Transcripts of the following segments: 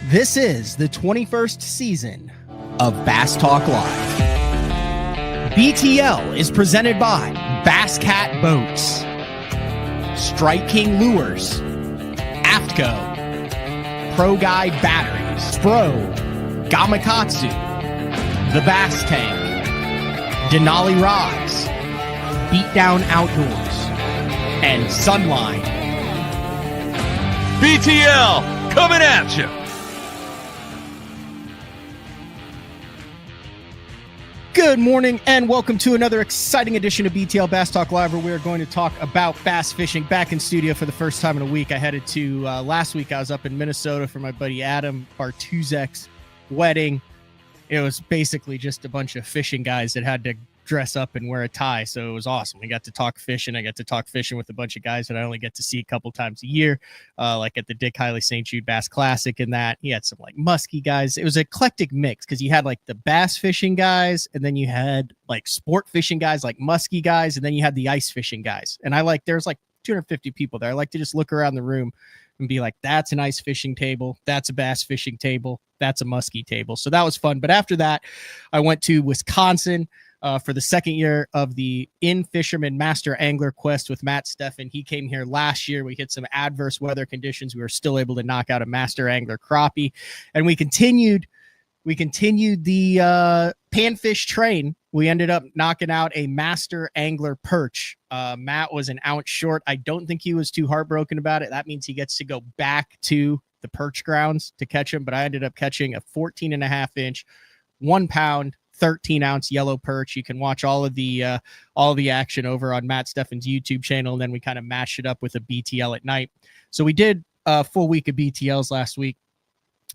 This is the 21st season of Bass Talk Live. BTL is presented by Bass Cat Boats, Strike King Lures, AFTCO, Pro Guide Batteries, Spro, Gamakatsu, The Bass Tank, Denali Rods, Beatdown Outdoors, and Sunline. BTL coming at you. Good morning and welcome to another exciting edition of BTL Bass Talk Live, where we are going to talk about bass fishing. Back in studio for the first time in a week. I headed to last week. I was up in Minnesota for my buddy Adam Bartuzek's wedding. It was basically just a bunch of fishing guys that had to dress up and wear a tie, so it was awesome. We got to talk fishing. I got to talk fishing with a bunch of guys that I only get to see a couple times a year, like at the Dick Hiley St. Jude Bass Classic and that. He had some like musky guys. It was an eclectic mix because you had like the bass fishing guys, and then you had like sport fishing guys, like musky guys, and then you had the ice fishing guys. And there's like 250 people there. I like to just look around the room and be like, that's an ice fishing table, that's a bass fishing table, that's a musky table. So that was fun. But after that, I went to Wisconsin for the second year of the In Fisherman Master Angler Quest with Matt Steffen. He came here last year. We hit some adverse weather conditions. We were still able to knock out a master angler crappie, and we continued the panfish train. We ended up knocking out a master angler perch. Matt was an ounce short. I don't think he was too heartbroken about it. That means he gets to go back to the perch grounds to catch him, but I ended up catching a 14.5-inch, 1 pound, 13-ounce yellow perch. You can watch all of the action over on Matt Steffen's YouTube channel, and then we kind of matched it up with a BTL at night. So we did a full week of BTLs last week,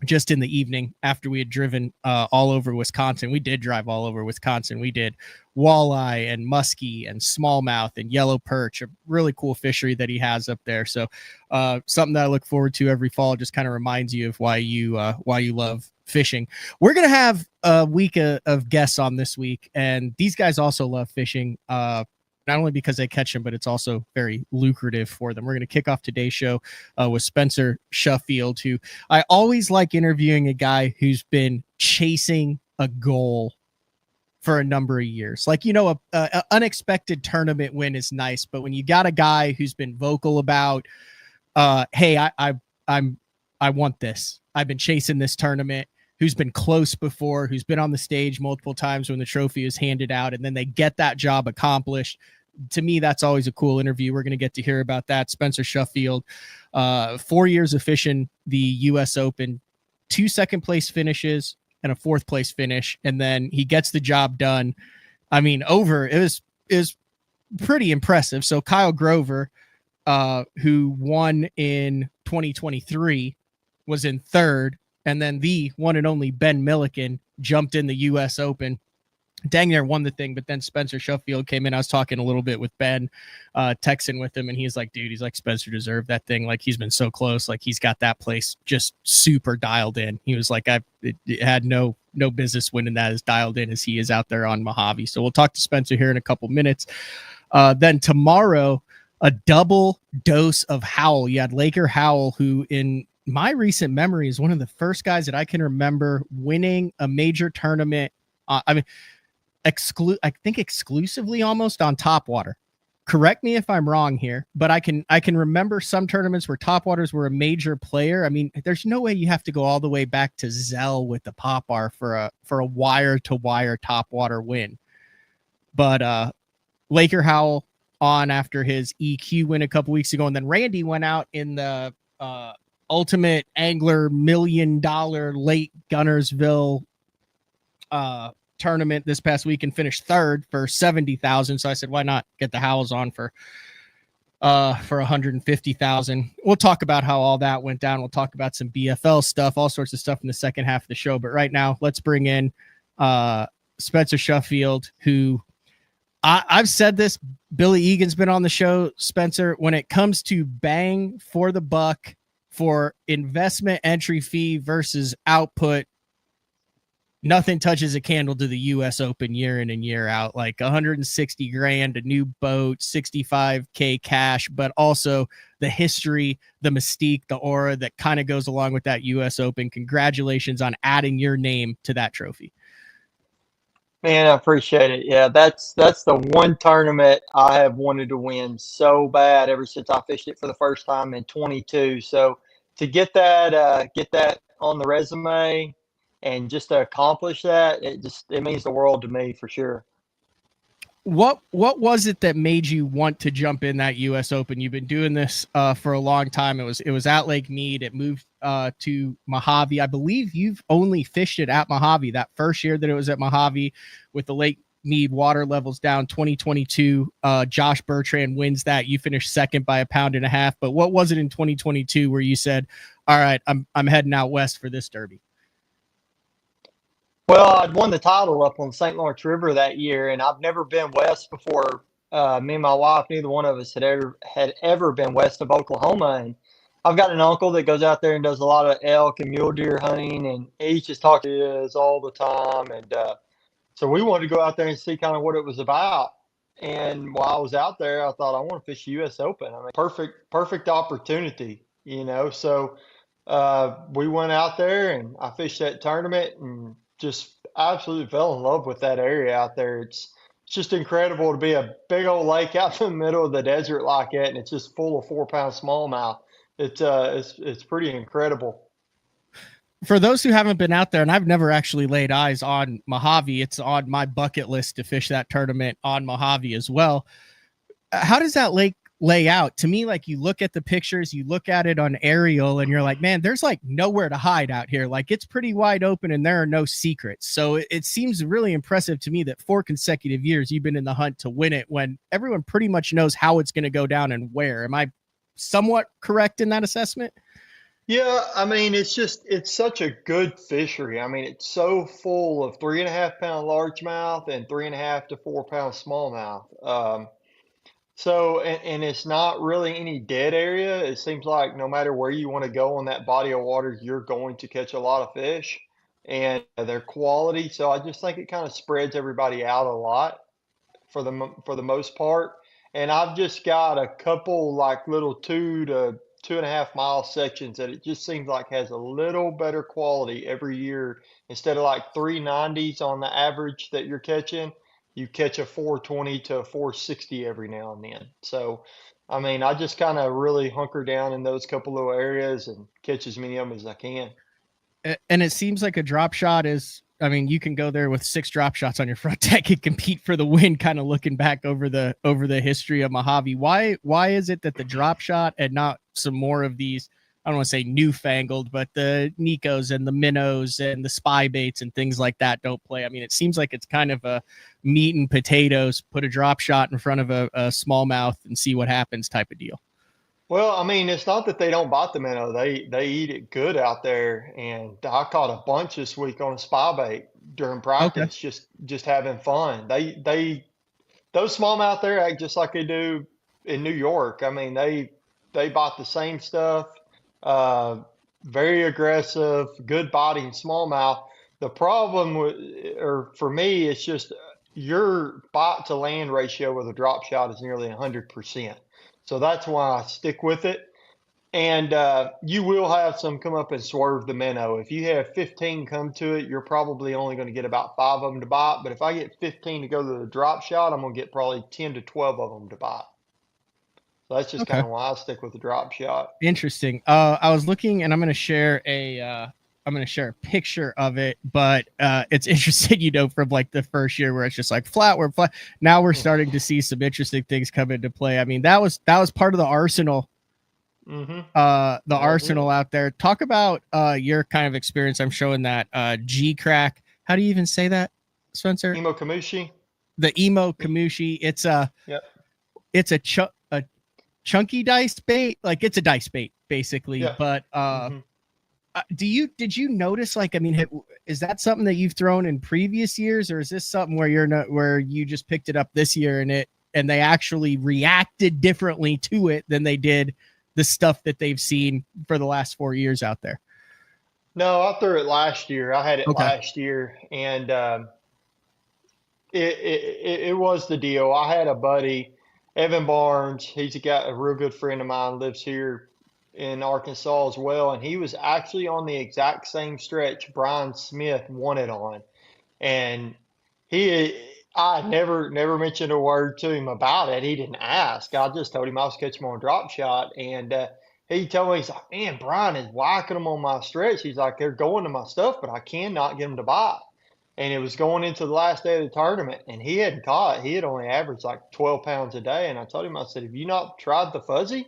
just in the evening after we had driven all over Wisconsin. We did drive all over Wisconsin. We did walleye and muskie and smallmouth and yellow perch, a really cool fishery that he has up there. So something that I look forward to every fall. Just kind of reminds you of why you love fishing. We're going to have a week of guests on this week, and these guys also love fishing, not only because they catch them, but it's also very lucrative for them. We're going to kick off today's show with Spencer Shuffield, who I always like interviewing a guy who's been chasing a goal for a number of years. Like, a unexpected tournament win is nice, but when you got a guy who's been vocal about, hey, I want this. I've been chasing this tournament, who's been close before, who's been on the stage multiple times when the trophy is handed out, and then they get that job accomplished. To me, that's always a cool interview. We're going to get to hear about that. Spencer Shuffield, 4 years of fishing the U.S. Open, 2 second-place finishes and a 4th-place finish, and then he gets the job done. I mean, it was pretty impressive. So Kyle Grover, who won in 2023, was in 3rd. And then the one and only Ben Milliken jumped in the U.S. Open. Dang near won the thing, but then Spencer Shuffield came in. I was talking a little bit with Ben, texting with him, and he's like, dude, Spencer deserved that thing. Like, he's been so close. Like, he's got that place just super dialed in. He was like, it had no business winning that as dialed in as he is out there on Mohave. So we'll talk to Spencer here in a couple minutes. Then tomorrow, a double dose of Howell. You had Laker Howell, who in my recent memory is one of the first guys that I can remember winning a major tournament. I think exclusively almost on topwater. Correct me if I'm wrong here, but I can remember some tournaments where topwaters were a major player. I mean, there's no way you have to go all the way back to Zell with the Popar for a wire to wire topwater win. But Laker Howell on after his EQ win a couple weeks ago, and then Randy went out in the Ultimate Angler $1 million Lake Gunnersville tournament this past week and finished 3rd for $70,000. So I said, why not get the Howells on for $150,000? We'll talk about how all that went down. We'll talk about some BFL stuff, all sorts of stuff in the second half of the show. But right now, let's bring in Spencer Shuffield, who I've said this. Billy Egan's been on the show. Spencer, when it comes to bang for the buck for investment entry fee versus output, nothing touches a candle to the US Open year in and year out. Like 160 grand, a new boat, 65K cash, but also the history, the mystique, the aura that kind of goes along with that US Open. Congratulations on adding your name to that trophy. Man, I appreciate it. Yeah, that's the one tournament I have wanted to win so bad ever since I fished it for the first time in 22. So to get that on the resume and just to accomplish that, it means the world to me for sure. What was it that made you want to jump in that US Open? You've been doing this for a long time. It was at Lake Mead. It moved to Mohave. I believe you've only fished it at Mohave that first year that it was at Mohave with the Lake Mead water levels down. 2022, Josh Bertrand wins that. You finished second by 1.5 pounds. But what was it in 2022 where you said, all right, I'm heading out west for this Derby? Well, I'd won the title up on the St. Lawrence River that year, and I've never been west before. Me and my wife, neither one of us had ever been west of Oklahoma. And I've got an uncle that goes out there and does a lot of elk and mule deer hunting, and he just talks to us all the time. And so we wanted to go out there and see kind of what it was about. And while I was out there, I thought I want to fish the U.S. Open. I mean, perfect opportunity, So we went out there and I fished that tournament and just absolutely fell in love with that area out there. It's just incredible to be a big old lake out in the middle of the desert like that, and it's just full of 4-pound smallmouth. It's pretty incredible. For those who haven't been out there, and I've never actually laid eyes on Mohave, it's on my bucket list to fish that tournament on Mohave as well. How does that lake lay out? To me, like, you look at the pictures, you look at it on aerial, and you're like, man, there's like nowhere to hide out here. Like, it's pretty wide open and there are no secrets. So it seems really impressive to me that 4 consecutive years you've been in the hunt to win it when everyone pretty much knows how it's going to go down and where. Am I somewhat correct in that assessment? Yeah, I mean, it's such a good fishery. I mean, it's so full of 3.5-pound largemouth and 3.5 to 4-pound smallmouth. So, and it's not really any dead area. It seems like no matter where you want to go on that body of water, you're going to catch a lot of fish and their quality. So I just think it kind of spreads everybody out a lot for the most part. And I've just got a couple like little 2 to 2.5 mile sections that it just seems like has a little better quality every year. Instead of like 390s on the average that you're catching, you catch a 420 to a 460 every now and then. So, I mean, I just kind of really hunker down in those couple little areas and catch as many of them as I can. And it seems like a drop shot is, I mean, you can go there with 6 drop shots on your front deck and compete for the win, kind of looking back over the history of Mohave. Why is it that the drop shot and not some more of these, I don't want to say newfangled, but the Nikos and the minnows and the spy baits and things like that don't play? I mean, it seems like it's kind of a meat and potatoes, put a drop shot in front of a smallmouth and see what happens type of deal. Well, I mean, it's not that they don't bite the minnow. They eat it good out there. And I caught a bunch this week on a spy bait during practice, Okay. just having fun. Those smallmouth there act just like they do in New York. I mean, they bite the same stuff. Very aggressive, good biting smallmouth. The problem for me, it's just your bite to land ratio with a drop shot is nearly 100%. So that's why I stick with it. And you will have some come up and swerve the minnow. If you have 15 come to it, you're probably only going to get about 5 of them to bite. But if I get 15 to go to the drop shot, I'm going to get probably 10 to 12 of them to bite. So that's just kind of why I stick with the drop shot. Interesting. I was looking, and I'm going to share a picture of it, but it's interesting, from like the first year where it's just like flat. Now we're starting to see some interesting things come into play. I mean, that was part of the arsenal. Mm-hmm. Arsenal out there. Talk about your kind of experience. I'm showing that G crack. How do you even say that, Spencer? Emo Kamushi. The Emo Kamushi. It's a chunky dice bait. Like, it's a dice bait basically. Yeah. But did you notice, like, I mean, is that something that you've thrown in previous years, or is this something where you just picked it up this year and they actually reacted differently to it than they did the stuff that they've seen for the last 4 years out there? No, I threw it last year. I had it Okay. last year, and it was the deal. I had a buddy, Evan Barnes. He's a real good friend of mine, lives here in Arkansas as well, and he was actually on the exact same stretch Brian Smith won it on. And he, I never mentioned a word to him about it. He didn't ask. I just told him I was catching him on a drop shot, and he told me, he's like, "Man, Brian is whacking them on my stretch." He's like, "They're going to my stuff, but I cannot get them to bite." And it was going into the last day of the tournament, and he hadn't caught. He had only averaged like 12 pounds a day. And I told him, I said, "Have you not tried the fuzzy?"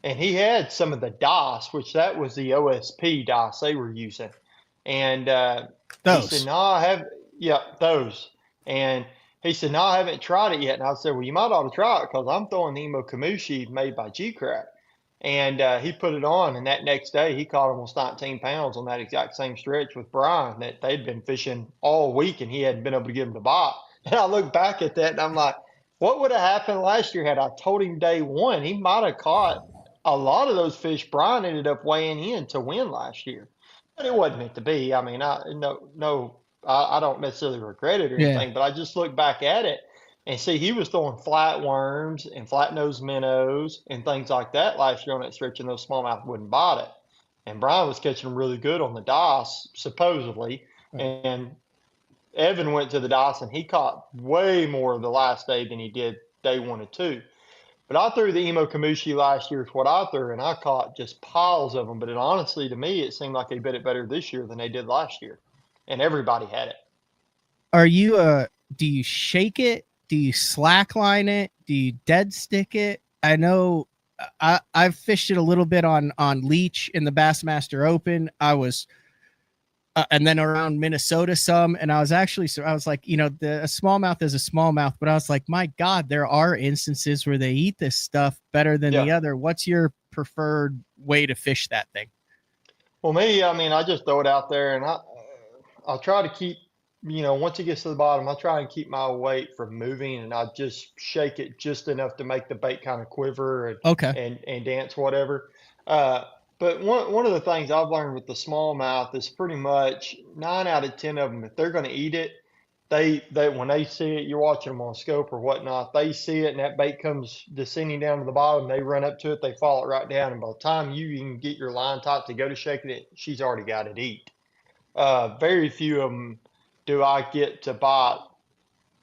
And he had some of the DOS, which that was the OSP DOS they were using. And he said, Those. "No, I have, yeah, those." And he said, "No, I haven't tried it yet." And I said, "Well, you might ought to try it because I'm throwing the Emo Kamushi made by G-Crack." And he put it on, and that next day he caught almost 19 pounds on that exact same stretch with Brian that they'd been fishing all week, and he hadn't been able to get him to bite. And I look back at that, and I'm like, what would have happened last year had I told him day one? He might have caught a lot of those fish Brian ended up weighing in to win last year. But it wasn't meant to be. I mean, I don't necessarily regret it or Yeah. anything, but I just look back at it and see he was throwing flatworms and flat nosed minnows and things like that last year on that stretch, and those smallmouth wouldn't bite it. And Brian was catching them really good on the DOS, supposedly. Right. And Evan went to the DOS and he caught way more the last day than he did day one and two. But I threw the Emo Kamushi last year is what I threw, and I caught just piles of them. But it honestly, to me, it seemed like they bit it better this year than they did last year, and everybody had it. Are you do you shake it? Do you slackline it? Do you dead stick it? I know I've fished it a little bit on leech in the Bassmaster Open. I was and then around Minnesota some, and I was actually, so I was like, you know, a smallmouth is a smallmouth, but I was like, my God, there are instances where they eat this stuff better than the Yeah. other. What's your preferred way to fish that thing? Well, me, I mean, I just throw it out there, and I'll try to keep, once it gets to the bottom, I try and keep my weight from moving, and I just shake it just enough to make the bait kind of quiver and Okay. and dance, whatever. Uh, but one of the things I've learned with the smallmouth is pretty much 9 out of 10 of them, if they're going to eat it, they when they see it, you're watching them on scope or whatnot, they see it and that bait comes descending down to the bottom, they run up to it, they fall it right down, and by the time you even get your line tight to go to shaking it, she's already got it eat. Very few of them do I get to bite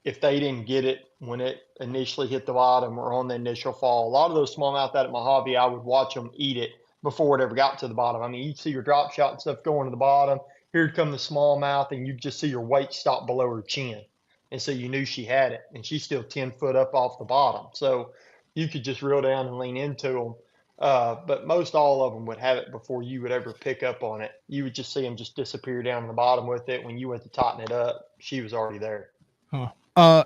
if they didn't get it when it initially hit the bottom or on the initial fall. A lot of those smallmouth out at Mojave, I would watch them eat it before it ever got to the bottom. I mean, you'd see your drop shot and stuff going to the bottom. Here'd come the smallmouth, and you'd just see your weight stop below her chin. And so you knew she had it, and she's still 10 foot up off the bottom. So you could just reel down and lean into them. But most all of them would have it before you would ever pick up on it. You would just see them just disappear down the bottom with it. When you went to tighten it up, she was already there. Huh. Uh,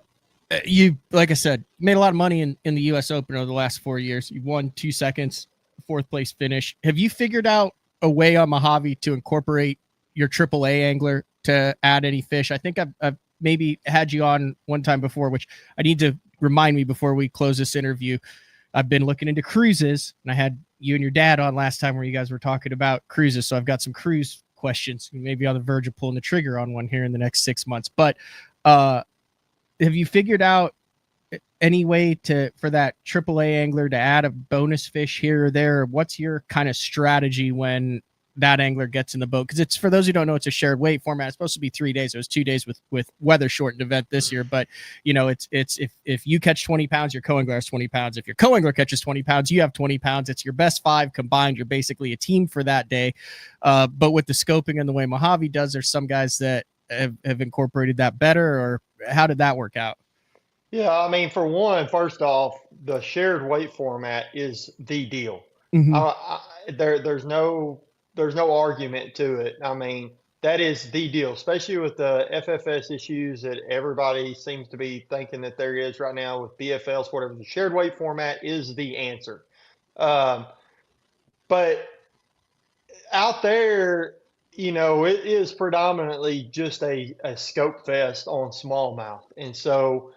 you, like I said, made a lot of money in the U.S. Open over the last 4 years. You won 2 seconds, fourth place finish. Have you figured out a way on Mojave to incorporate your AAA angler to add any fish? I think I've maybe had you on one time before, which I need to remind me before we close this interview. I've been looking into cruises, and I had you and your dad on last time where you guys were talking about cruises. So I've got some cruise questions, maybe on the verge of pulling the trigger on one here in the next 6 months. But have you figured out any way for that AAA angler to add a bonus fish here or there? What's your kind of strategy when that angler gets in the boat? Because it's, for those who don't know, it's a shared weight format. It's supposed to be 3 days. It was 2 days with weather shortened event this year. But you know, it's if you catch 20 pounds, your co-angler has 20 pounds. If your co-angler catches 20 pounds, you have 20 pounds. It's your best 5 combined. You're basically a team for that day. But with the scoping and the way Mojave does, there's some guys that have incorporated that better, or how did that work out? Yeah, I mean, for one, first off, the shared weight format is the deal. Mm-hmm. There's no argument to it. I mean, that is the deal, especially with the FFS issues that everybody seems to be thinking that there is right now with BFLs, whatever. The shared weight format is the answer. Um, but out there, it is predominantly just a scope fest on smallmouth. And so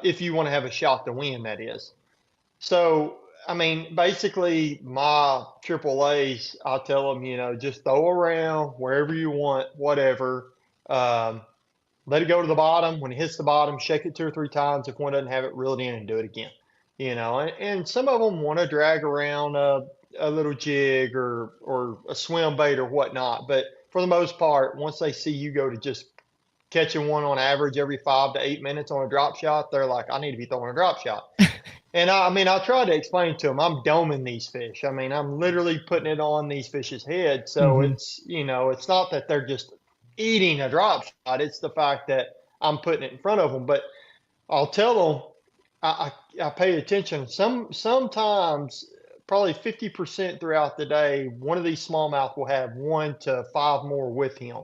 if you want to have a shot to win, that is. So I mean, basically my triple A's, I tell them, just throw around wherever you want, whatever. Um, Let it go to the bottom. When it hits the bottom, shake it 2 or 3 times. If one doesn't have it, reel it in and do it again. And some of them want to drag around a little jig or a swim bait or whatnot. But for the most part, once they see you go to just catching one on average every 5 to 8 minutes on a drop shot, they're like, I need to be throwing a drop shot. And I mean, I try to explain to them, I'm doming these fish. I mean, I'm literally putting it on these fish's head. So Hmm. it's not that they're just eating a drop shot. It's the fact that I'm putting it in front of them. But I'll tell them, I pay attention. Sometimes, probably 50% throughout the day, one of these smallmouth will have 1 to 5 more with him.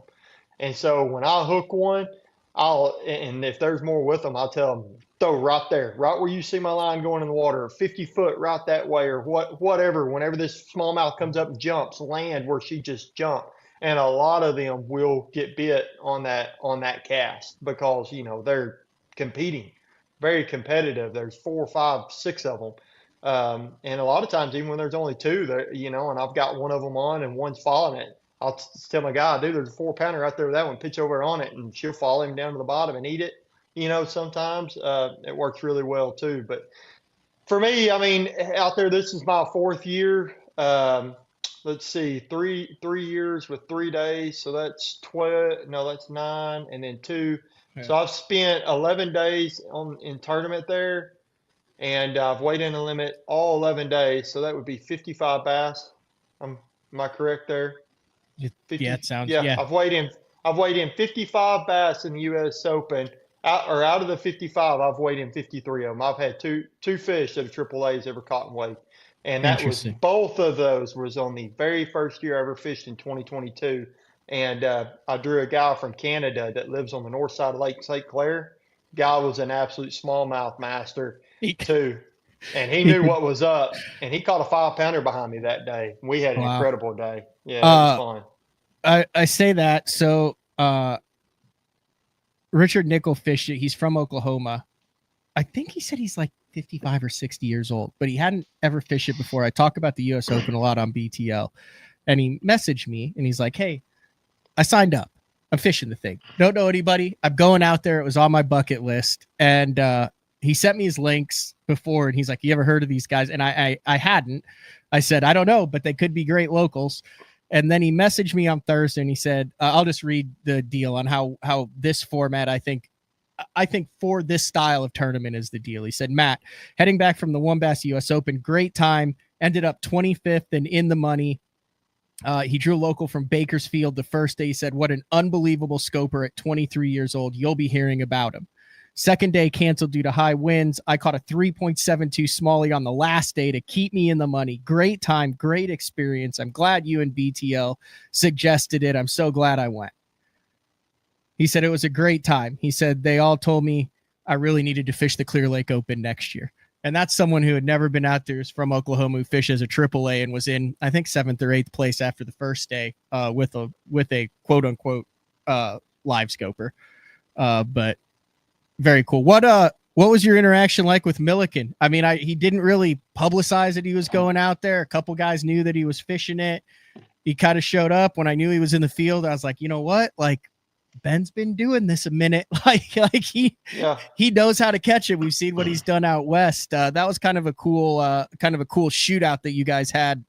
And so when I hook one, and if there's more with them, I'll tell them, throw right there, right where you see my line going in the water, 50 foot right that way, or whatever. Whenever this smallmouth comes up and jumps, land where she just jumped. And a lot of them will get bit on that cast because they're competing, very competitive. There's 4, 5, 6 of them. And a lot of times, even when there's only two, and I've got one of them on and one's following it, I'll tell my guy, dude, there's a 4 pounder right there with that one. Pitch over on it, and she'll follow him down to the bottom and eat it. Sometimes it works really well too. But for me, I mean, out there, this is my 4th year. Let's see, three years with 3 days, so that's 12. No, that's 9, and then 2. Yeah. So I've spent 11 days in tournament there, and I've weighed in a limit all 11 days. So that would be 55 bass. Am I correct there? Yeah, 50. it sounds, Yeah, yeah. I've weighed in 55 bass in the U.S. Open. Out of the 55, I've weighed in 53 of them. I've had two fish that a triple A's ever caught and weighed, and that was Interesting. both of those was on the very first year I ever fished in 2022. And I drew a guy from Canada that lives on the north side of Lake St. Clair. Guy was an absolute smallmouth master He, too, and he he knew could, what was up. And he caught a 5 pounder behind me that day. We had an wow. incredible day. Yeah, it was Uh, fun. I say that. So, Richard Nickel fished it. He's from Oklahoma. I think he said he's like 55 or 60 years old, but he hadn't ever fished it before. I talk about the US Open a lot on BTL, and he messaged me and he's like, hey, I signed up. I'm fishing the thing. Don't know anybody. I'm going out there. It was on my bucket list. And he sent me his links before, and he's like, you ever heard of these guys? And I hadn't. I said, I don't know, but they could be great locals. And then he messaged me on Thursday and he said, I'll just read the deal on how this format, I think for this style of tournament is the deal. He said, Matt, heading back from the One Bass US Open, great time, ended up 25th and in the money. He drew local from Bakersfield the first day. He said, what an unbelievable scoper at 23 years old. You'll be hearing about him. Second day canceled due to high winds. I caught a 3.72 smallie on the last day to keep me in the money. Great time, great experience. I'm glad you and BTL suggested it. I'm so glad I went. He said it was a great time. He said they all told me I really needed to fish the Clear Lake Open next year. And that's someone who had never been out there, is from Oklahoma, who fished as a AAA and was in, I think, 7th or 8th place after the first day with a quote unquote live scoper. But very cool. What was your interaction like with Milliken? I mean, he didn't really publicize that he was going out there. A couple guys knew that he was fishing it. He kind of showed up when I knew he was in the field. I was like, you know what? Like, Ben's been doing this a minute. Like Yeah. he knows how to catch it. We've seen what he's done out west. That was kind of a cool shootout that you guys had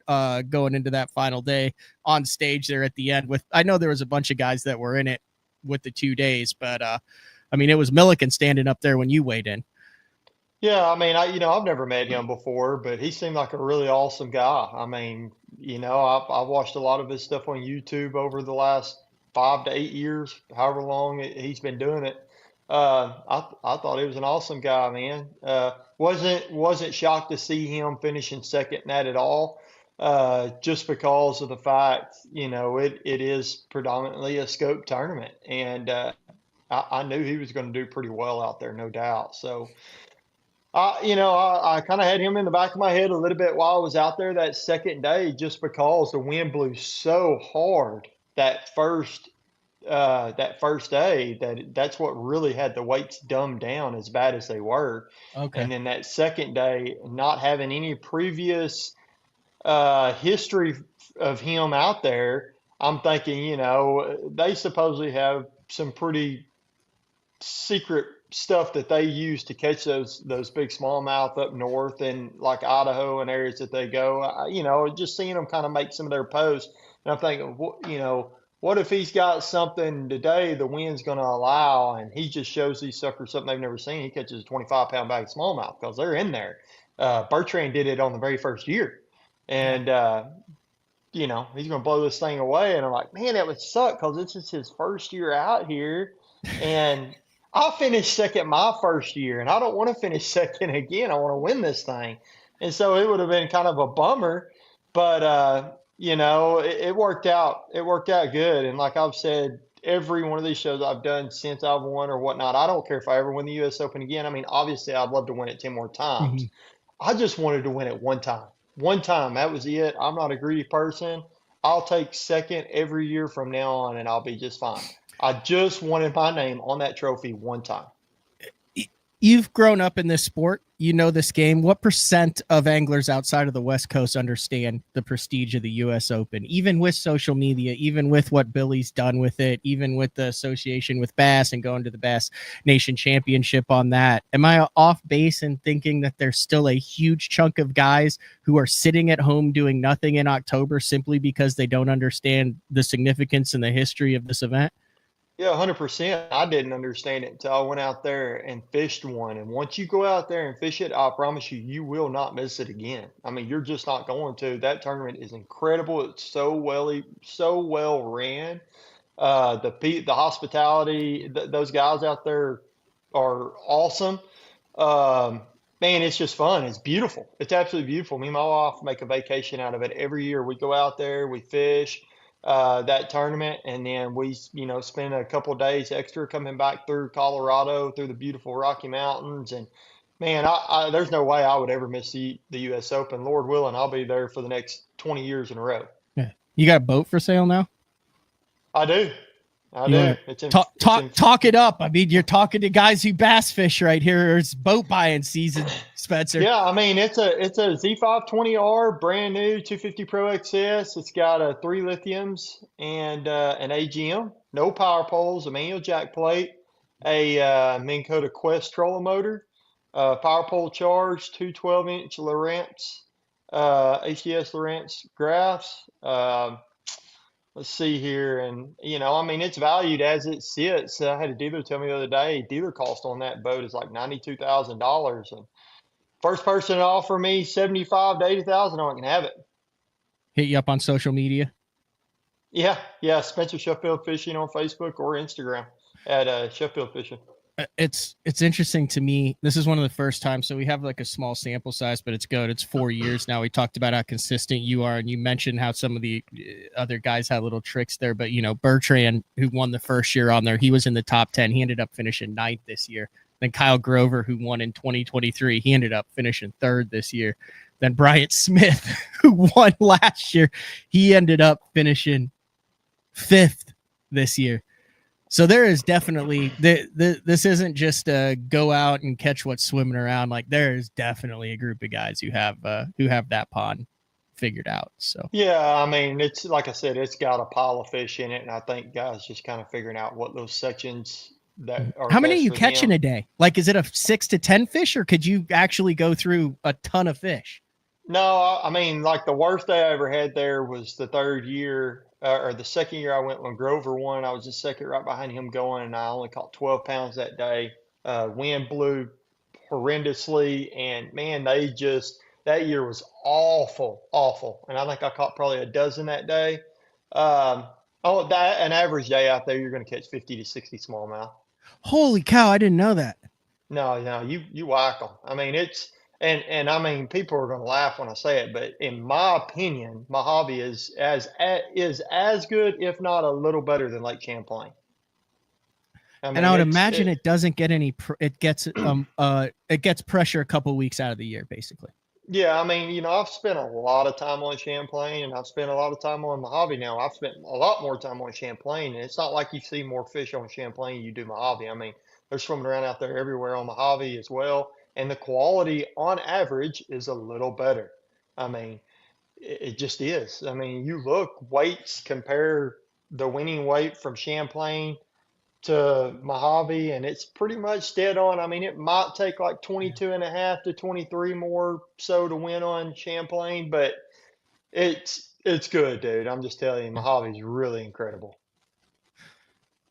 going into that final day on stage there at the end. I know there was a bunch of guys that were in it with the 2 days, but I mean, it was Milliken standing up there when you weighed in. Yeah, I mean, I've never met him before, but he seemed like a really awesome guy. I mean, I've watched a lot of his stuff on YouTube over the last 5 to 8 years, however long he's been doing it. I thought he was an awesome guy, man. Wasn't shocked to see him finishing second in that at all, just because of the fact, it is predominantly a scope tournament, and I knew he was going to do pretty well out there, no doubt. So. I kind of had him in the back of my head a little bit while I was out there that second day, just because the wind blew so hard that first that first day, that's what really had the weights dumbed down as bad as they were. Okay. And then that second day, not having any previous history of him out there, I'm thinking, they supposedly have some pretty secret stuff that they use to catch those big smallmouth up north and like Idaho and areas that they go. Just seeing them kind of make some of their posts, and I'm thinking, what if he's got something today the wind's going to allow, and he just shows these suckers something they've never seen. He catches a 25-pound bag of smallmouth because they're in there. Bertrand did it on the very first year, Yeah. and he's going to blow this thing away. And I'm like, man, that would suck because this is his first year out here. And I finished second my first year, and I don't want to finish second again. I want to win this thing. And so it would have been kind of a bummer, but it worked out. It worked out good. And like I've said, every one of these shows I've done since I've won or whatnot, I don't care if I ever win the U.S. Open again. I mean, obviously, I'd love to win it 10 more times. Mhm. I just wanted to win it one time. One time. That was it. I'm not a greedy person. I'll take second every year from now on, and I'll be just fine. I just wanted my name on that trophy one time. You've grown up in this sport. You know this game. What percent of anglers outside of the West Coast understand the prestige of the U.S. Open, even with social media, even with what Billy's done with it, even with the association with Bass and going to the Bass Nation Championship on that? Am I off base in thinking that there's still a huge chunk of guys who are sitting at home doing nothing in October simply because they don't understand the significance and the history of this event? Yeah, 100%. I didn't understand it until I went out there and fished one. And once you go out there and fish it, I promise you, you will not miss it again. I mean, you're just not going to. That tournament is incredible. It's so well ran. The hospitality, those guys out there are awesome. Um, Man, it's just fun. It's beautiful. It's absolutely beautiful. Me and my wife make a vacation out of it every year. We go out there, we fish that tournament, and then we, spend a couple of days extra coming back through Colorado, through the beautiful Rocky Mountains. And man, there's no way I would ever miss the U.S. Open. Lord willing, I'll be there for the next 20 years in a row. Yeah. You got a boat for sale now? I do. I You do. wanna It's in, talk it up. I mean, you're talking to guys who bass fish right here. It's boat buying season, Spencer. Yeah, I mean it's a Z520R, brand new 250 Pro XS. It's got 3 lithiums and an AGM, no power poles, a manual jack plate, a Minn Kota Quest trolling motor, power pole charge, two 12-inch Lowrance, HDS Lowrance graphs. Let's see here, and I mean it's valued as it sits. I had a dealer tell me the other day, dealer cost on that boat is like $92,000, and first person to offer me 75 to 80,000, I can have it. Hit you up on social media. Yeah. Spencer Shuffield Fishing on Facebook or Instagram at Sheffield Fishing. It's interesting to me. This is one of the first times, so we have like a small sample size, but it's good. It's 4 years now. We talked about how consistent you are, and you mentioned how some of the other guys had little tricks there. But Bertrand, who won the first year on there, he was in the top 10. He ended up finishing 9th this year. Then Kyle Grover, who won in 2023, he ended up finishing 3rd this year. Then Bryant Smith, who won last year, he ended up finishing 5th this year. So there is definitely this isn't just go out and catch what's swimming around. Like there is definitely a group of guys who have that pond figured out. So yeah, I mean it's like I said, it's got a pile of fish in it, and I think guys just kind of figuring out what those sections that are. How many are best you for catching them. a day? Like is it a 6 to 10 fish, or could you actually go through a ton of fish? No, I mean, like the worst day I ever had there was the third year or the second year I went when Grover won. I was just second right behind him going, and I only caught 12 pounds that day. Wind blew horrendously, and man, that year was awful, awful. And I think I caught probably a dozen that day. An average day out there, you're going to catch 50 to 60 smallmouth. Holy cow! I didn't know that. No, you whack them. I mean, and I mean, people are going to laugh when I say it, but in my opinion, my hobby is as good, if not a little better than Lake Champlain. I mean, And I would imagine it doesn't get any. It gets pressure a couple weeks out of the year, basically. Yeah, I mean, I've spent a lot of time on Champlain and I've spent a lot of time on Mojave now. I've spent a lot more time on Champlain, and it's not like you see more fish on Champlain you do Mojave. I mean, they're swimming around out there everywhere on Mojave as well, and the quality on average is a little better. I mean, it just is. I mean, you look, weights, compare the winning weight from Champlain to Mojave, and it's pretty much dead on. I mean, it might take like 22 and a half to 23 more so to win on Champlain, but it's good, dude. I'm just telling you, Mojave's really incredible.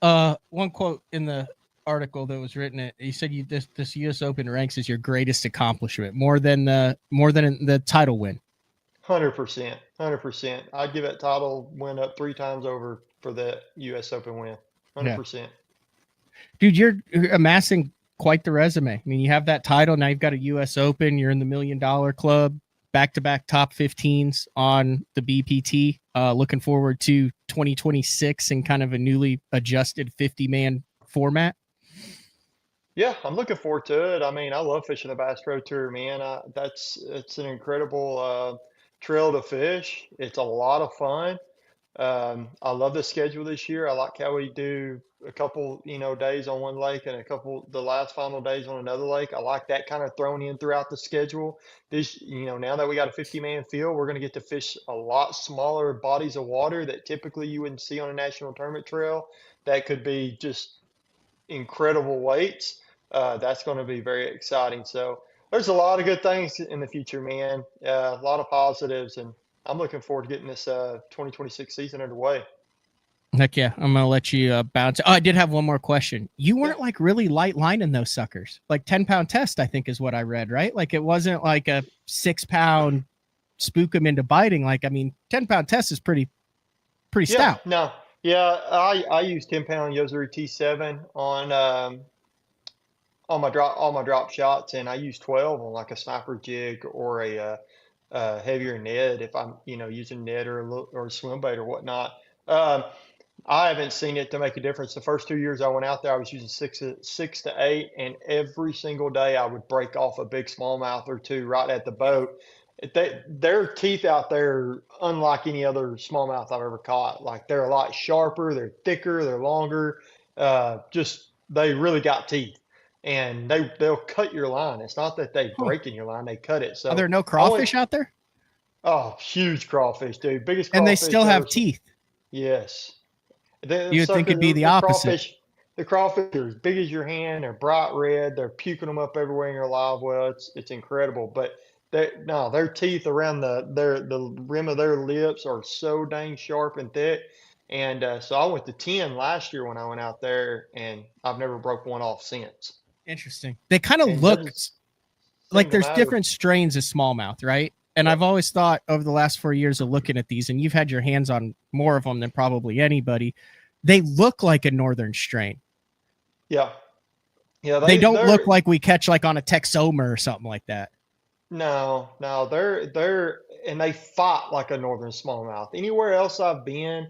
One quote in the article that was written, you said this U.S. Open ranks as your greatest accomplishment, more than the title win. 100%, 100%. I'd give that title win up 3 times over for the U.S. Open win. 100%. Dude, you're amassing quite the resume. I mean, you have that title. Now you've got a U.S. Open. You're in the $1 Million Club, back-to-back top 15s on the BPT. Looking forward to 2026 and kind of a newly adjusted 50-man format. Yeah, I'm looking forward to it. I mean, I love fishing the Bass Pro Tour, man. It's an incredible trail to fish. It's a lot of fun. I love the schedule this year. I like how we do a couple, days on one lake and a couple, the last final days on another lake. I like that kind of thrown in throughout the schedule. Now that we got a 50-man field, we're going to get to fish a lot smaller bodies of water that typically you wouldn't see on a national tournament trail. That could be just incredible weights. That's going to be very exciting. So there's a lot of good things in the future, man. A lot of positives, and I'm looking forward to getting this 2026 season underway. Heck yeah, I'm gonna let you bounce. Oh, I did have one more question. You Yeah. weren't like really light lining those suckers, like 10-pound test, I think is what I read, right? Like it wasn't like a 6-pound spook them into biting. Like, I mean, 10-pound test is pretty Yeah, stout. no, yeah, I use 10-pound Yozuri T7 on my drop shots, and I use 12 on like a sniper jig or a heavier Ned if I'm using Ned or a swim bait or whatnot. Um, I haven't seen it to make a difference. The first 2 years I went out there, I was using six to eight, and every single day I would break off a big smallmouth or two right at the boat. Their teeth out there are unlike any other smallmouth I've ever caught. Like they're a lot sharper, they're thicker, they're longer. Just they really got teeth, and they'll cut your line. It's not that they Huh. break in your line; they cut it. Are So there no I went, crawfish out there? oh, huge crawfish, dude, biggest And they crawfish still I ever have saw. teeth. Yes. The You would think sucker, it'd be the opposite. the crawfish are as big as your hand. They're bright red. They're puking them up everywhere in your live well. It's incredible. But no, their teeth around the rim of their lips are so dang sharp and thick. And so I went to 10 last year when I went out there, and I've never broke one off since. Interesting. They kind of And it look doesn't like seem to there's matter. different strains of smallmouth, right? And I've Yep. always thought over the last 4 years of looking at these, and you've had your hands on more of them than probably anybody, they look like a northern strain. Yeah. Yeah. They don't look They're like we catch like on a Texoma or something like that. no, they're and they fight like a northern smallmouth. Anywhere else I've been,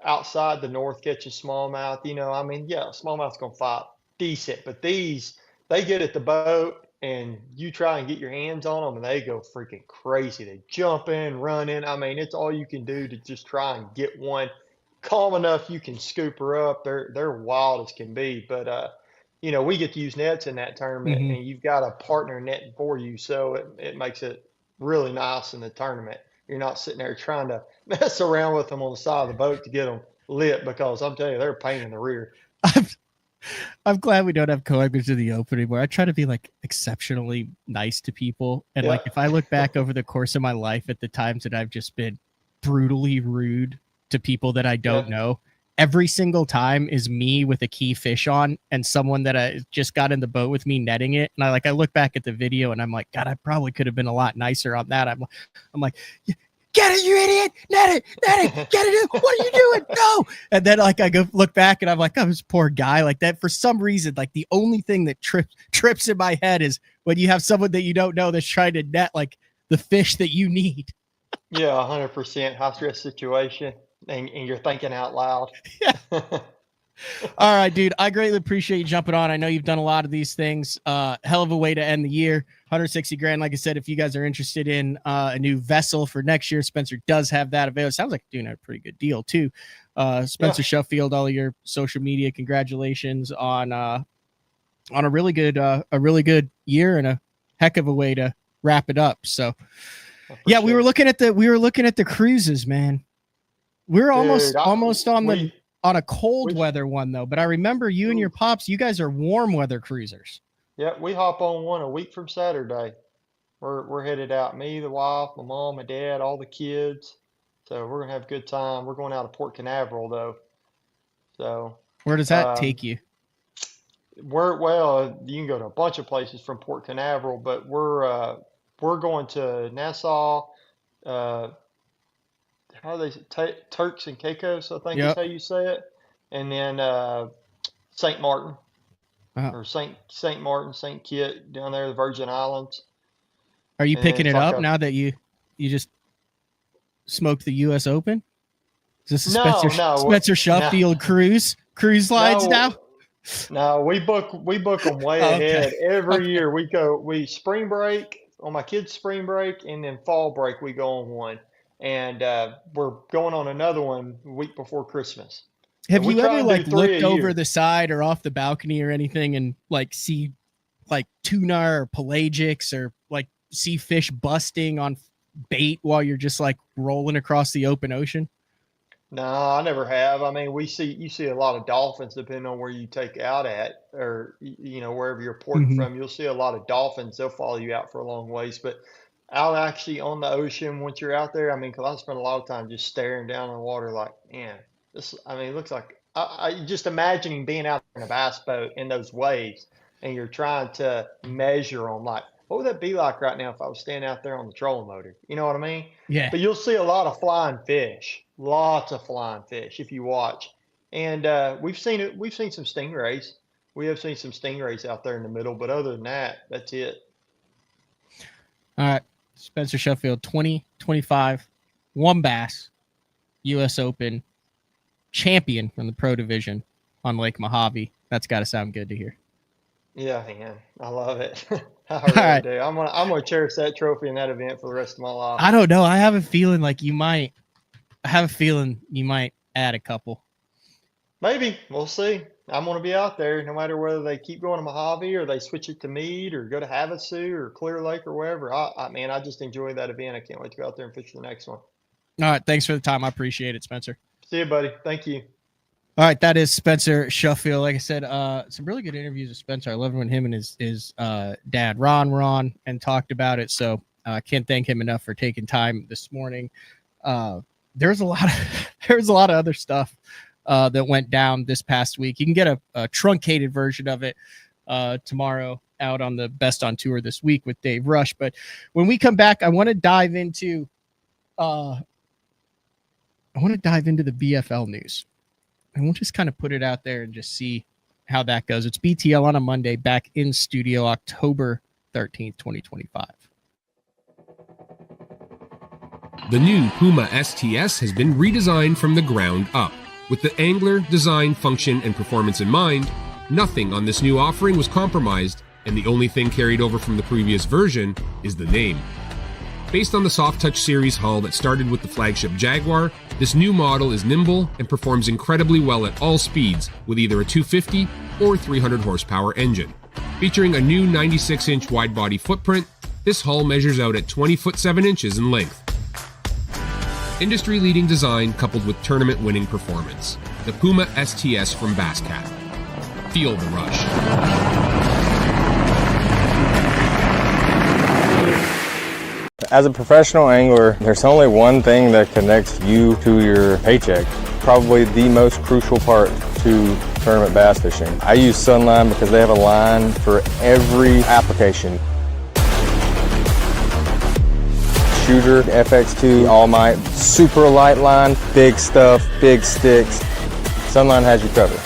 outside the north catching smallmouth, I mean, yeah, smallmouth's gonna fight decent, but these they get at the boat and you try and get your hands on them and they go freaking crazy. They jumping, running. I mean, it's all you can do to just try and get one calm enough you can scoop her up. They're wild as can be, but we get to use nets in that tournament Mm-hmm. and you've got a partner netting for you, so it makes it really nice in the tournament. You're not sitting there trying to mess around with them on the side of the boat to get them lit because I'm telling you, they're a pain in the rear. I'm glad we don't have co-anglers in the open anymore. I try to be like exceptionally nice to people. And Yeah. like if I look back over the course of my life at the times that I've just been brutally rude to people that I don't Yeah. know, every single time is me with a key fish on and someone that I just got in the boat with me netting it. And I look back at the video and I'm like, God, I probably could have been a lot nicer on that. I'm like, get it, you idiot! Net it, get it! What are you doing? No! And then like I go look back and I'm like, oh, this poor guy. Like that for some reason, like the only thing that trips in my head is when you have someone that you don't know that's trying to net like the fish that you need. Yeah, 100% high stress situation, and you're thinking out loud. Yeah. All right, dude. I greatly appreciate you jumping on. I know you've done a lot of these things. Hell of a way to end the year. 160 grand. Like I said, if you guys are interested in a new vessel for next year, Spencer does have that available. Sounds like you're doing a pretty good deal too. Spencer Shuffield, all of your social media, congratulations on a really good year and a heck of a way to wrap it up. So yeah, we were looking at the cruises, man. We're almost on a cold weather one though, but I remember you and your pops, you guys are warm weather cruisers. Yeah, we hop on one a week from Saturday. We're headed out. Me, the wife, my mom, my dad, all the kids. So we're gonna have a good time. We're going out of Port Canaveral though. So where does that take you? You can go to a bunch of places from Port Canaveral, but we're going to Nassau. How do they Turks and Caicos, I think is how you say it, and then St. Martin or St. Martin, St. Kitts down there, the Virgin Islands. Are you picking it up now that you just smoked the U.S. Open? Is this a Spencer Shuffield cruise lines now? No, we book them way ahead. Every year we spring break on my kids' spring break, and then fall break we go on one. And we're going on another one a week before Christmas. Have you ever looked over the side or off the balcony or anything and see tuna or pelagics or see fish busting on bait while you're just rolling across the open ocean? No, I never have. I mean, you see a lot of dolphins depending on where you take out at, or wherever you're porting from. You'll see a lot of dolphins. They'll follow you out for a long ways, but out actually on the ocean once you're out there, I mean, because I spent a lot of time just staring down in the water like, man, it looks like I just imagining being out in a bass boat in those waves, and you're trying to measure them like, what would that be like right now if I was standing out there on the trolling motor? You know what I mean? Yeah. But you'll see a lot of flying fish, lots of flying fish if you watch. And we've seen it. We've seen some stingrays. We have seen some stingrays out there in the middle, but other than that, that's it. All right. Spencer Shuffield, 2025, one bass, U.S. Open champion from the pro division on Lake Mohave. That's got to sound good to hear. Yeah, man, I love it. I really do. I'm gonna cherish that trophy in that event for the rest of my life. I don't know. I have a feeling you might add a couple. Maybe. We'll see. I'm going to be out there no matter whether they keep going to Mojave or they switch it to Meade or go to Havasu or Clear Lake or wherever. I just enjoy that event. I can't wait to go out there and fish the next one. All right. Thanks for the time. I appreciate it, Spencer. See you, buddy. Thank you. All right. That is Spencer Shuffield. Like I said, some really good interviews with Spencer. I love when him and his dad, Ron, were on and talked about it. So I can't thank him enough for taking time this morning. There's a lot of other stuff that went down this past week. You can get a truncated version of it tomorrow out on the Best on Tour this week with Dave Rush. But when we come back, I want to dive into the BFL news, and we'll just kind of put it out there and just see how that goes. It's BTL on a Monday, back in studio October 13th, 2025. The new Puma STS has been redesigned from the ground up. With the angler, design, function, and performance in mind, nothing on this new offering was compromised, and the only thing carried over from the previous version is the name. Based on the Soft Touch series hull that started with the flagship Jaguar, this new model is nimble and performs incredibly well at all speeds with either a 250 or 300 horsepower engine. Featuring a new 96-inch wide-body footprint, this hull measures out at 20 foot 7 inches in length. Industry-leading design coupled with tournament-winning performance. The Puma STS from Basscat. Feel the rush. As a professional angler, there's only one thing that connects you to your paycheck. Probably the most crucial part to tournament bass fishing. I use Sunline because they have a line for every application. Shooter, FX2, All Might, super light line, big stuff, big sticks. Sunline has you covered.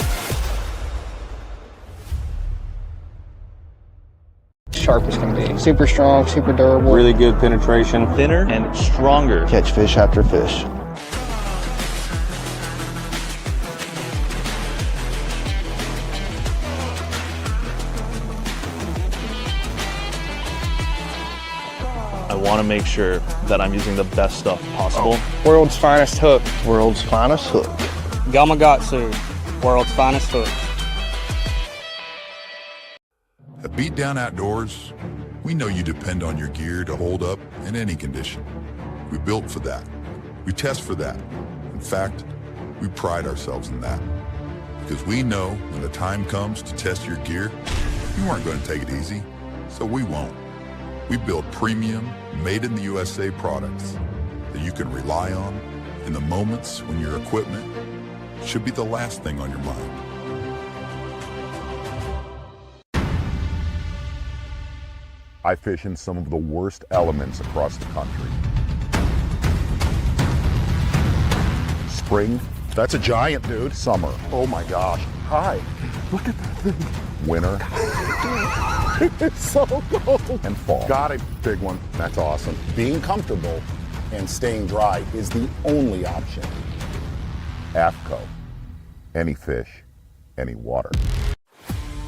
Sharp as can be. Super strong, super durable. Really good penetration. Thinner and stronger. Catch fish after fish. want to make sure that I'm using the best stuff possible. World's finest hook. World's finest hook. Gamakatsu. World's finest hook. At Beatdown Outdoors, we know you depend on your gear to hold up in any condition. We built for that. We test for that. In fact, we pride ourselves in that. Because we know when the time comes to test your gear, you aren't going to take it easy, so we won't. We build premium, made-in-the-USA products that you can rely on in the moments when your equipment should be the last thing on your mind. I fish in some of the worst elements across the country. Spring, That's a giant, dude. summer, Oh my gosh. Hi. Look at that thing. winter, It's so cold. and fall. Got a big one. That's awesome. Being comfortable and staying dry is the only option. AFCO. Any fish, any water.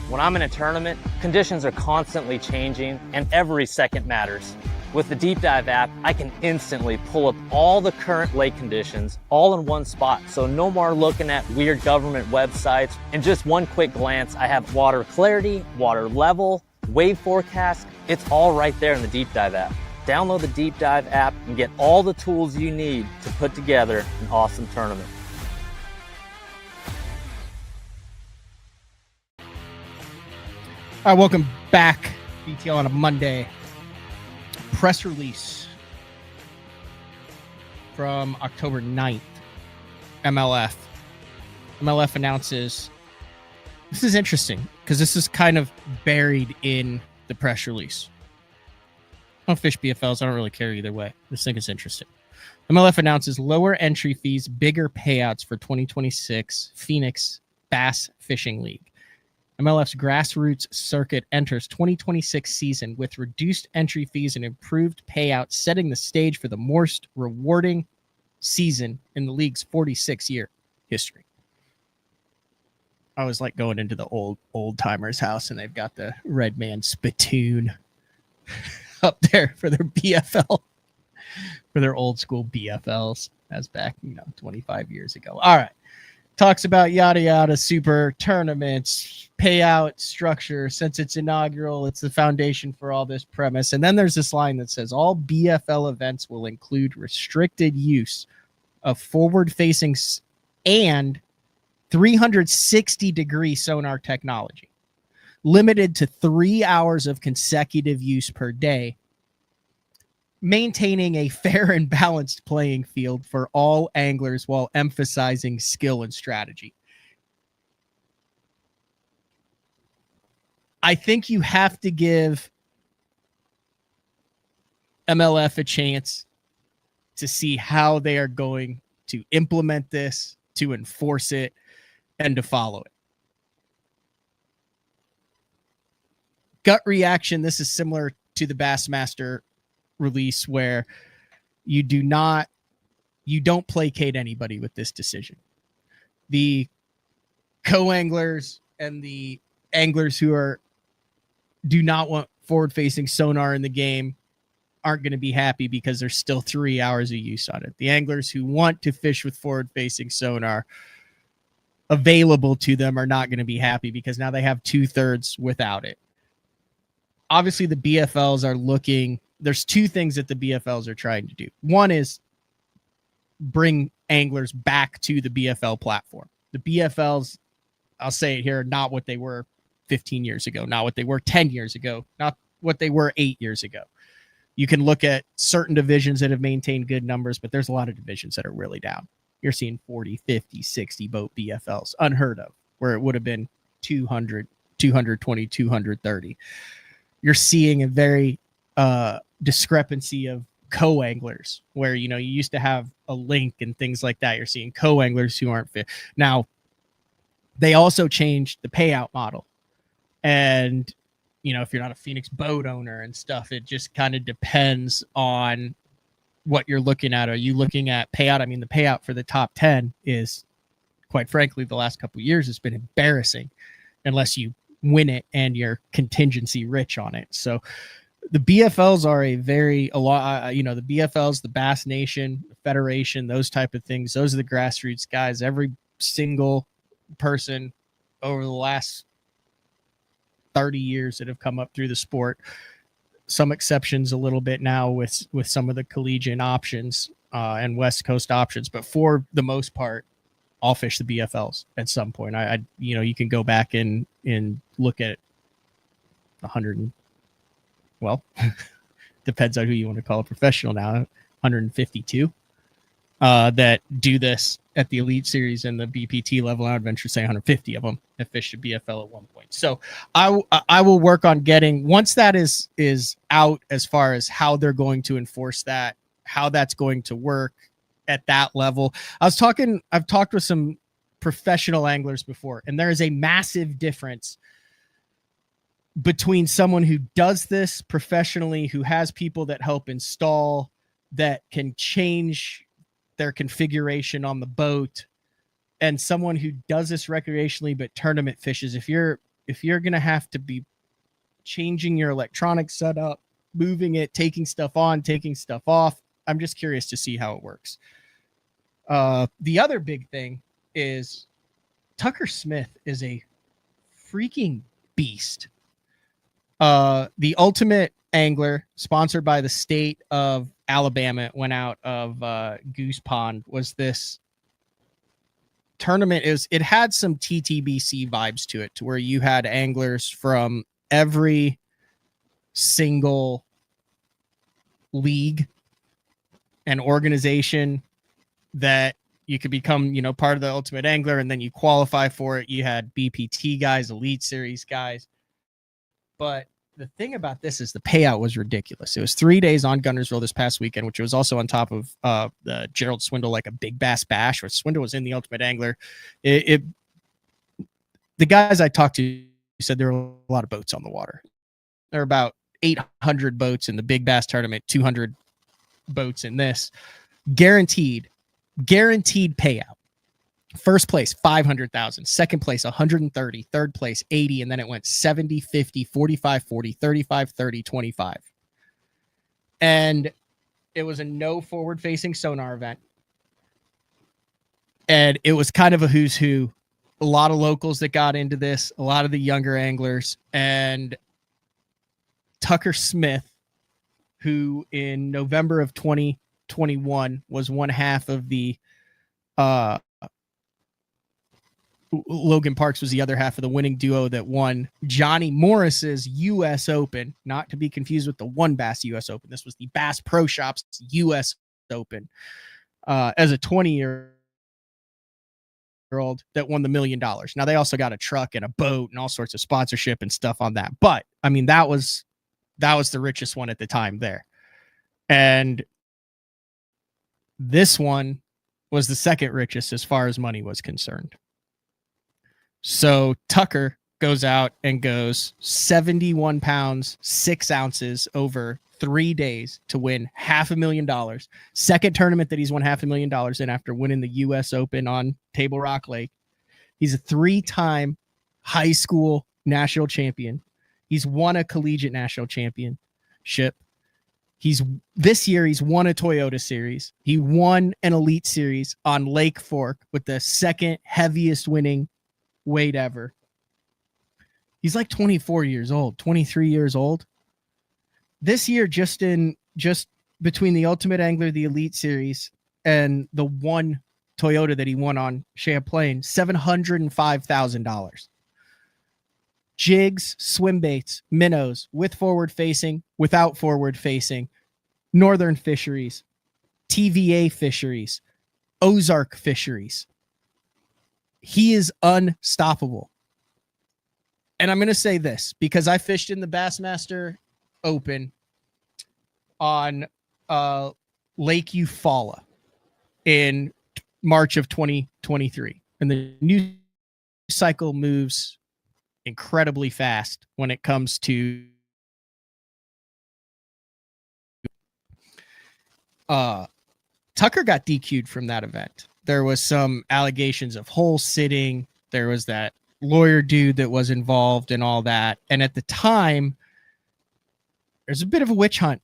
When I'm in a tournament, conditions are constantly changing and every second matters. With the Deep Dive app, I can instantly pull up all the current lake conditions all in one spot. So no more looking at weird government websites. In just one quick glance, I have water clarity, water level, wave forecast. It's all right there in the Deep Dive app. Download the Deep Dive app and get all the tools you need to put together an awesome tournament. All right, welcome back. BTL on a Monday. Press release from October 9th. MLF announces, this is interesting because this is kind of buried in the press release. I don't fish BFLs. I don't really care either way. This thing is interesting. MLF announces lower entry fees, bigger payouts for 2026 Phoenix Bass Fishing League. MLF's grassroots circuit enters 2026 season with reduced entry fees and improved payouts, setting the stage for the most rewarding season in the league's 46-year history. I was like going into the old timers' house, and they've got the Red Man spittoon up there for their BFL, for their old school BFLs, as back 25 years ago. All right. Talks about yada yada, super tournaments, payout structure. Since it's inaugural, it's the foundation for all this premise. And then there's this line that says all BFL events will include restricted use of forward-facing and 360-degree sonar technology, limited to 3 hours of consecutive use per day, maintaining a fair and balanced playing field for all anglers while emphasizing skill and strategy. I think you have to give MLF a chance to see how they are going to implement this, to enforce it, and to follow it. Gut reaction, this is similar to the Bassmaster release where you don't placate anybody with this decision. The co-anglers and the anglers who do not want forward-facing sonar in the game aren't going to be happy because there's still 3 hours of use on it. The anglers who want to fish with forward-facing sonar available to them are not going to be happy because now they have 2/3 without it. Obviously, the BFLs are looking. There's two things that the BFLs are trying to do. One is bring anglers back to the BFL platform. The BFLs, I'll say it here, are not what they were 15 years ago, not what they were 10 years ago, not what they were 8 years ago. You can look at certain divisions that have maintained good numbers, but there's a lot of divisions that are really down. You're seeing 40, 50, 60 boat BFLs, unheard of, where it would have been 200, 220, 230. You're seeing a very discrepancy of co-anglers where, you used to have a link and things like that. You're seeing co-anglers who aren't fit. Now, they also changed the payout model. And, if you're not a Phoenix boat owner and stuff, it just kind of depends on what you're looking at. Are you looking at payout? I mean, the payout for the top 10 is, quite frankly, the last couple of years has been embarrassing unless you win it and you're contingency rich on it. So the BFLs are a lot, the BFLs, the Bass Nation, the Federation, those type of things. Those are the grassroots guys. Every single person over the last 30 years that have come up through the sport, some exceptions a little bit now with some of the collegiate options and West Coast options, but for the most part, I'll fish the BFLs at some point. You can go back and look at 100. Well, depends on who you want to call a professional now. 152 that do this at the Elite Series and the BPT level. I'd venture to say 150 of them have fished a BFL at one point. So I will work on getting, once that is out, as far as how they're going to enforce that, how that's going to work at that level. I've talked with some professional anglers before, and there is a massive difference between someone who does this professionally, who has people that help install, that can change their configuration on the boat, and someone who does this recreationally but tournament fishes. If you're going to have to be changing your electronic setup, moving it, taking stuff on, taking stuff off, I'm just curious to see how it works. The other big thing is Tucker Smith is a freaking beast. The Ultimate Angler, sponsored by the state of Alabama, went out of Goose Pond, was this tournament. It had some TTBC vibes to it, to where you had anglers from every single league and organization that you could become, part of the Ultimate Angler, and then you qualify for it. You had BPT guys, Elite Series guys. But the thing about this is the payout was ridiculous. It was 3 days on Guntersville this past weekend, which was also on top of the Gerald Swindle, like a Big Bass Bash, where Swindle was in the Ultimate Angler. The guys I talked to said there were a lot of boats on the water. There were about 800 boats in the Big Bass tournament, 200 boats in this. Guaranteed payout. First place, 500,000. Second place, 130. Third place, 80. And then it went 70, 50, 45, 40, 35, 30, 25. And it was a no forward facing sonar event. And it was kind of a who's who. A lot of locals that got into this, a lot of the younger anglers, and Tucker Smith, who in November of 2021 was one half of the Logan Parks was the other half of the winning duo that won Johnny Morris's U.S. Open, not to be confused with the One Bass U.S. Open. This was the Bass Pro Shops U.S. Open as a 20-year-old that won the $1 million. Now, they also got a truck and a boat and all sorts of sponsorship and stuff on that. But, I mean, that was the richest one at the time there. And this one was the second richest as far as money was concerned. So Tucker goes out and goes 71 pounds, 6 ounces over 3 days to win $500,000. Second tournament that he's won $500,000 in after winning the U.S. Open on Table Rock Lake. He's a 3-time high school national champion. He's won a collegiate national championship. This year he's won a Toyota Series. He won an Elite Series on Lake Fork with the second heaviest winning weight ever. He's like 24 years old, 23 years old. This year, just between the Ultimate Angler, the Elite Series, and the one Toyota that he won on Champlain, $705,000. Jigs, swim baits, minnows, with forward facing, without forward facing, northern fisheries, TVA fisheries, Ozark fisheries. He is unstoppable. And I'm going to say this because I fished in the Bassmaster Open on Lake Eufaula in March of 2023. And the news cycle moves incredibly fast when it comes to Tucker got DQ'd from that event. There was some allegations of hole sitting. There was that lawyer dude that was involved and all that. And at the time, there's a bit of a witch hunt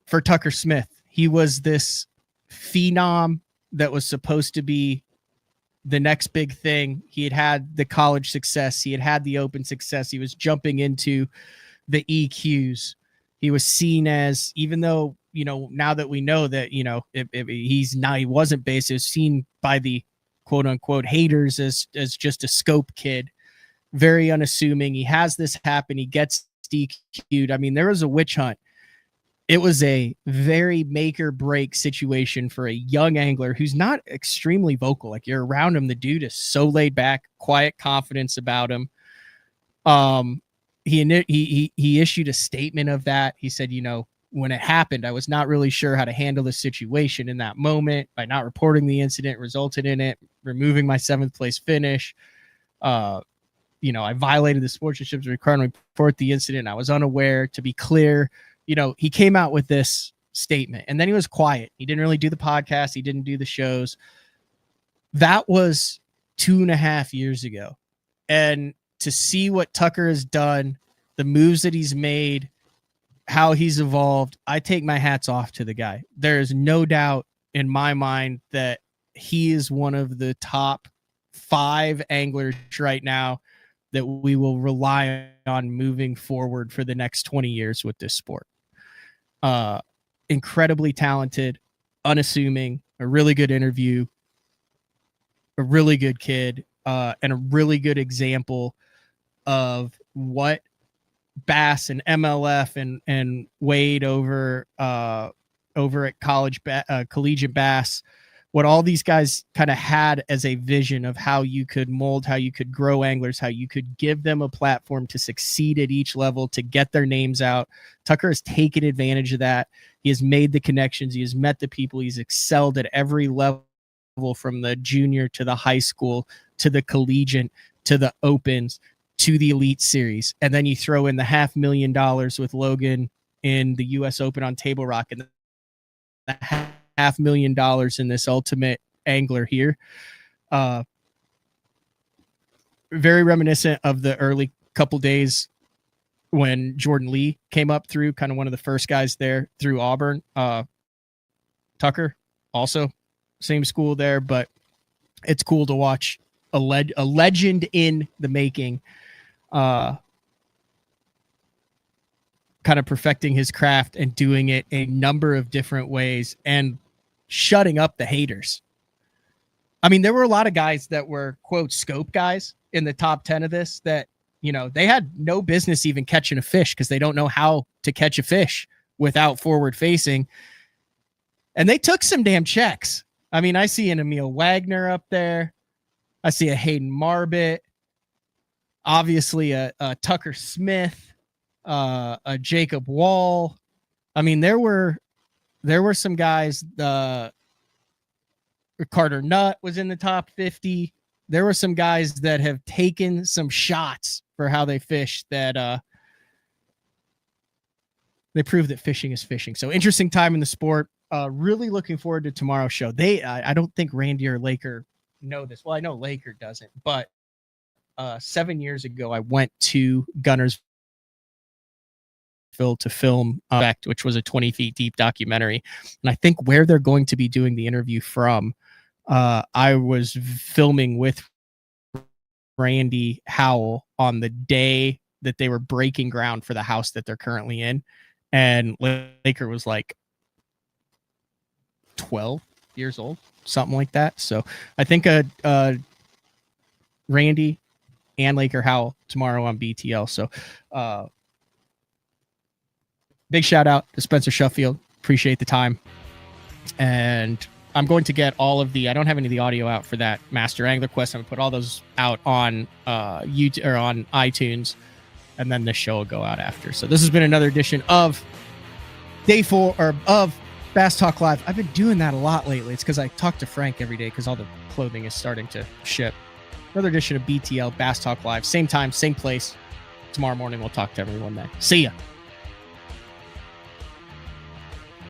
for Tucker Smith. He was this phenom that was supposed to be the next big thing. He had the college success. He had the open success. He was jumping into the EQs. He was seen as, even though, now that we know that, he wasn't based, he was seen by the quote unquote haters as just a scope kid, very unassuming. He has this happen. He gets DQ'd. I mean, there was a witch hunt. It was a very make or break situation for a young angler who's not extremely vocal. Like, you're around him, the dude is so laid back, quiet confidence about him. He issued a statement of that. He said, when it happened, I was not really sure how to handle the situation in that moment. By not reporting the incident resulted in it removing my 7th place finish. I violated the sportsmanship requirement to report the incident. I was unaware. To be clear, he came out with this statement and then he was quiet. He didn't really do the podcast. He didn't do the shows. That was 2.5 years ago. And to see what Tucker has done, the moves that he's made, how he's evolved, I take my hats off to the guy. There is no doubt in my mind that he is one of the top 5 anglers right now that we will rely on moving forward for the next 20 years with this sport. Incredibly talented, unassuming, a really good interview, a really good kid, and a really good example of what Bass and MLF and Wade over at collegiate Bass, what all these guys kind of had as a vision of how you could mold, how you could grow anglers, how you could give them a platform to succeed at each level, to get their names out. Tucker has taken advantage of that. He has made the connections. He has met the people. He's excelled at every level, from the junior to the high school, to the collegiate, to the opens, to the elite series. And then you throw in the $500,000 with Logan in the US Open on Table Rock and the $500,000 in this ultimate angler here. Very reminiscent of the early couple days when Jordan Lee came up through, kind of one of the first guys there through Auburn. Tucker also same school there, but it's cool to watch a legend in the making, kind of perfecting his craft and doing it a number of different ways and shutting up the haters. I mean, there were a lot of guys that were quote scope guys in the top 10 of this that, they had no business even catching a fish because they don't know how to catch a fish without forward facing. And they took some damn checks. I mean, I see an Emil Wagner up there. I see a Hayden Marbit, obviously a Tucker Smith, a Jacob Wall. I mean, there were some guys. Carter Nutt was in the top 50. There were some guys that have taken some shots for how they fish that they prove that fishing is fishing. So interesting time in the sport. Really looking forward to tomorrow's show. I don't think Randy or Laker know this. Well, I know Laker doesn't, but 7 years ago, I went to Gunnersville to film which was a 20 feet deep documentary. And I think where they're going to be doing the interview from, I was filming with Randy Howell on the day that they were breaking ground for the house that they're currently in. And Laker was like 12 years old, something like that. So I think Randy and Laker Howell tomorrow on BTL. So big shout out to Spencer Shuffield. Appreciate the time. And I'm going to get all of I don't have any of the audio out for that Master Angler Quest. I'm going to put all those out on YouTube or on iTunes, and then this show will go out after. So this has been another edition of Day 4 of Bass Talk Live. I've been doing that a lot lately. It's because I talk to Frank every day because all the clothing is starting to ship. Another edition of BTL Bass Talk Live. Same time, same place. Tomorrow morning, we'll talk to everyone then. See ya.